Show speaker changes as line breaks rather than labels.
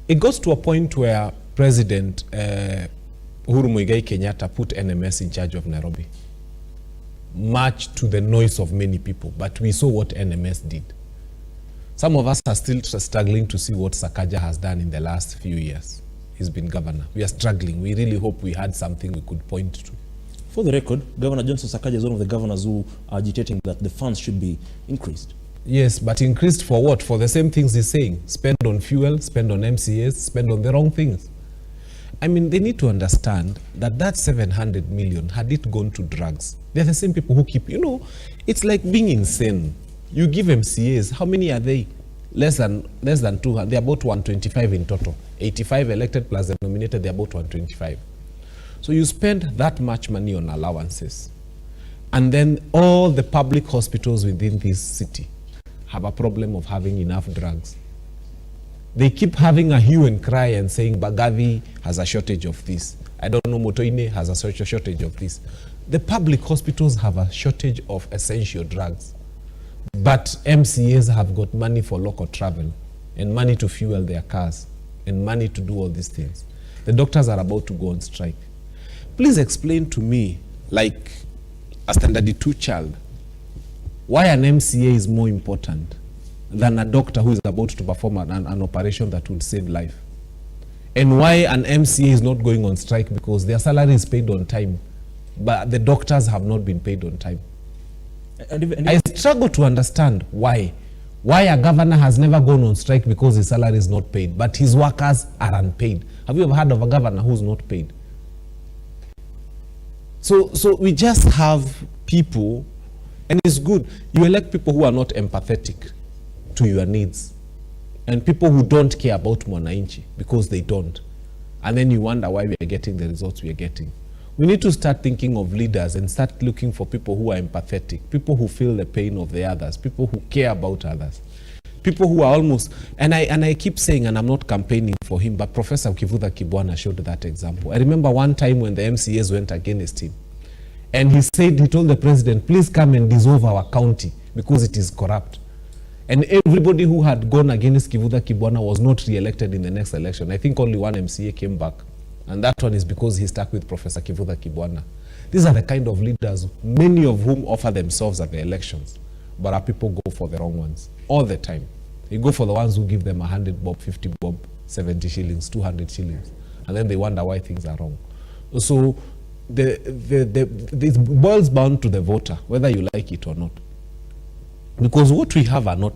It goes to a point where President Uhuru Muigai Kenyatta put NMS in charge of Nairobi, much to the noise of many people. But we saw what NMS did. Some of us are still struggling to see what Sakaja has done in the last few years. He's been governor. We are struggling. We really hope we had something we could point to.
For the record, Governor Johnson Sakaja is one of the governors who are agitating that the funds should be increased. Yes,
but increased for what? For the same things he's saying. Spend on fuel, spend on MCAs, spend on the wrong things. I mean, they need to understand that that 700 million, had it gone to drugs, they're the same people who keep, you know, it's like being insane. You give MCAs, how many are they? Less than 200. They're about 125 in total. 85 elected plus the nominated, they're about 125. So you spend that much money on allowances. And then all the public hospitals within this city have a problem of having enough drugs. They keep having a hue and cry and saying Bagavi has a shortage of this. I don't know, Motoine has a shortage of this. The public hospitals have a shortage of essential drugs. But MCAs have got money for local travel and money to fuel their cars and money to do all these things. The doctors are about to go on strike. Please explain to me, like a standard 2 child, why an MCA is more important than a doctor who is about to perform an operation that will save life. And why an MCA is not going on strike because their salary is paid on time, but the doctors have not been paid on time. I struggle to understand why a governor has never gone on strike because his salary is not paid, but his workers are unpaid. Have you ever heard of a governor who's not paid? So we just have people, and it's good. You elect people who are not empathetic to your needs, and people who don't care about Mwananchi because they don't. And then you wonder why we are getting the results we are getting. We need to start thinking of leaders and start looking for people who are empathetic, people who feel the pain of the others, people who care about others, people who are almost, and I keep saying, and I'm not campaigning for him, but Professor Kivutha Kibwana showed that example. I remember one time when the MCAs went against him, and he told the president, please come and dissolve our county because it is corrupt. And everybody who had gone against Kivutha Kibwana was not re-elected in the next election. I think only one MCA came back. And that one is because he stuck with Professor Kivutha Kibwana. These are the kind of leaders, many of whom offer themselves at the elections, but our people go for the wrong ones all the time. You go for the ones who give them 100 bob, 50 bob, 70 shillings, 200 shillings, and then they wonder why things are wrong. So it boils down to the voter, whether you like it or not. Because what we have are not